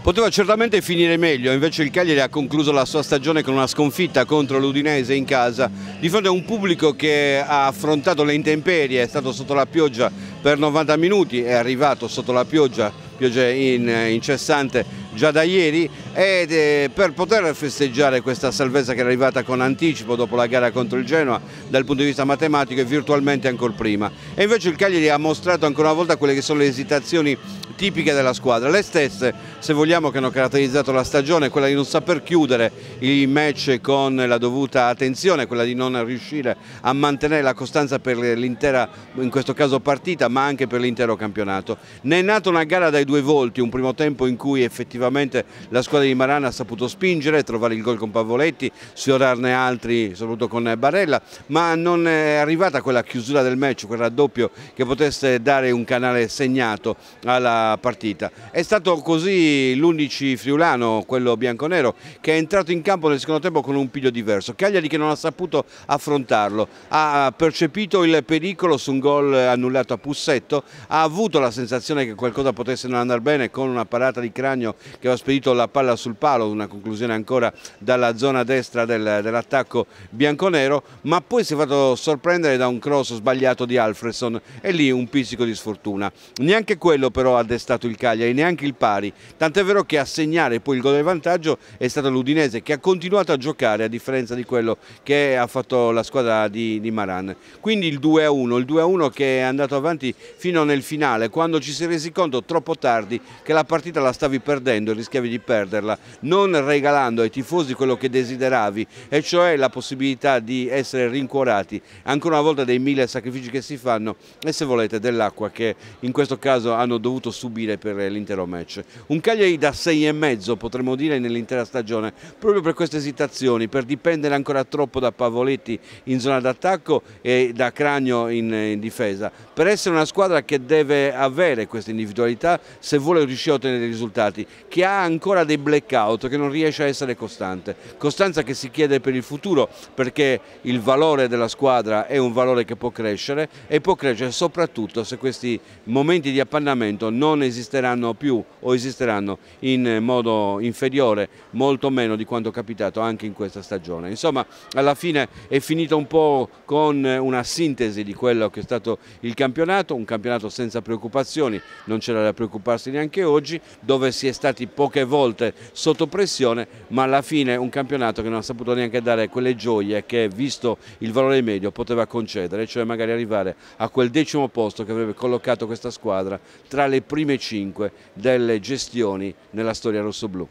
Poteva certamente finire meglio, invece il Cagliari ha concluso la sua stagione con una sconfitta contro l'Udinese in casa, di fronte a un pubblico che ha affrontato le intemperie, è stato sotto la pioggia per 90 minuti, è arrivato sotto la pioggia incessante già da ieri, e per poter festeggiare questa salvezza che era arrivata con anticipo dopo la gara contro il Genoa dal punto di vista matematico e virtualmente ancora prima. E invece il Cagliari ha mostrato ancora una volta quelle che sono le esitazioni tipiche della squadra, le stesse se vogliamo che hanno caratterizzato la stagione, quella di non saper chiudere i match con la dovuta attenzione, quella di non riuscire a mantenere la costanza per l'intera, in questo caso partita, ma anche per l'intero campionato. Ne è nata una gara dai due volti, un primo tempo in cui effettivamente la squadra di Maran ha saputo spingere, trovare il gol con Pavoletti, sfiorarne altri soprattutto con Barella, ma non è arrivata quella chiusura del match, quel raddoppio che potesse dare un canale segnato alla partita. È stato così l'11 friulano, quello bianconero, che è entrato in campo nel secondo tempo con un piglio diverso. Cagliari che non ha saputo affrontarlo, ha percepito il pericolo su un gol annullato a Pussetto, ha avuto la sensazione che qualcosa potesse non andare bene con una parata di Cragno che aveva spedito la palla sul palo, una conclusione ancora dalla zona destra dell'attacco bianconero, ma poi si è fatto sorprendere da un cross sbagliato di Alfredson e lì un pizzico di sfortuna. Neanche quello però ha destato il Cagliari, neanche il pari, tant'è vero che a segnare poi il gol del vantaggio è stato l'Udinese, che ha continuato a giocare a differenza di quello che ha fatto la squadra di Maran. Quindi il 2-1 che è andato avanti fino nel finale, quando ci si è resi conto troppo tardi che la partita la stavi perdendo e rischiavi di perderla, non regalando ai tifosi quello che desideravi, e cioè la possibilità di essere rincuorati ancora una volta dei 1000 sacrifici che si fanno e, se volete, dell'acqua che in questo caso hanno dovuto subire per l'intero match. Un Cagliari da 6,5 potremmo dire nell'intera stagione, proprio per queste esitazioni, per dipendere ancora troppo da Pavoletti in zona d'attacco e da Cragno in difesa, per essere una squadra che deve avere questa individualità se vuole riuscire a ottenere dei risultati, che ha ancora dei blackout, che non riesce a essere costante, costanza che si chiede per il futuro, perché il valore della squadra è un valore che può crescere, e può crescere soprattutto se questi momenti di appannamento non esisteranno più o esisteranno in modo inferiore, molto meno di quanto capitato anche in questa stagione. Insomma, alla fine è finita un po' con una sintesi di quello che è stato il campionato, un campionato senza preoccupazioni, non c'era da preoccuparsi neanche oggi, dove si è stati poche volte sotto pressione, ma alla fine un campionato che non ha saputo neanche dare quelle gioie che, visto il valore medio, poteva concedere, cioè magari arrivare a quel 10° posto che avrebbe collocato questa squadra tra le prime 5 delle gestioni nella storia rossoblù.